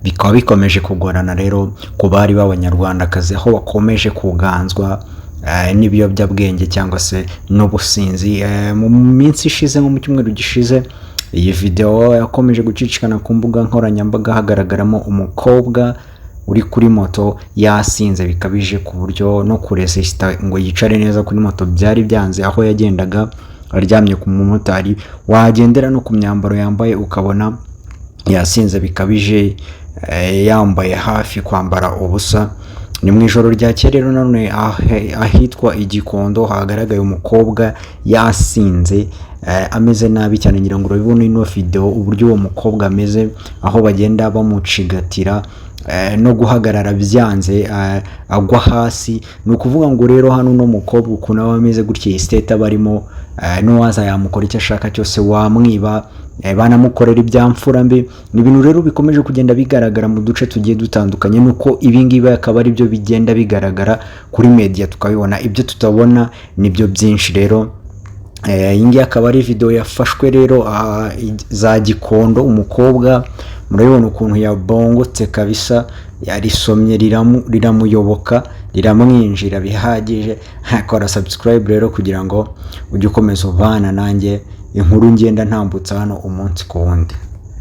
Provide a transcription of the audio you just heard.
bikaba bikomeje kugorana rero ku bari b'abanyarwandakazi aho bakomeje kuganzwa n'ibiyobyabwenge cyangwa se n'ubusinzi. Mu minsi ishize nko mu cyumweru gishize iyi video yakomeje gucicikana ku mbuga nkoranyambaga hagaragaramo umukobwa uri kuri moto yasinze bikabije ku buryo no kuresista ngo yicare neza kuri moto byari byanze, aho yagendaga aryamye ku mumotari, wagendera no ku myambaro yambaye ukabona yasinze bikabije, yambaye hafi kwambara ubusa. Ni mu ijoro rya rero none ahitwa Igikondo hagaragaye umukobwa yasinze ameze nabi cyane, ngira ngo urabibona ino video uburyo uwo mukobwa ameze, aho bagenda bamucigatira no guhagarara byanze agwa hasi. Ni ukuvuga ngo rero hano no mukobwa ukuntu aba ameze gutya iyi state abarimo, n'uwaza yamukora icyo ashaka cyose wamwiba, banamukorera ibyamfura mbi. Ni ibintu rero bikomeje kugenda bigaragara mu duce tugiye dutandukanye, nuko ibingibi akaba ari byo bigenda bigaragara kuri media tukabibona, ibyo tutabona nibyo byinshi. Rero iyi ngiyi akaba ari video yafashwe rero za Gikondo, umukobwa murabibona ukuntu yabongotse kabisa, yarisomye riramuyoboka riramwinjira bihagije. Kora subscribe rero kugira ngo ujye ukomeza ubana nanjye inkuru ngenda ntambutsa hano umunsi ku wundi.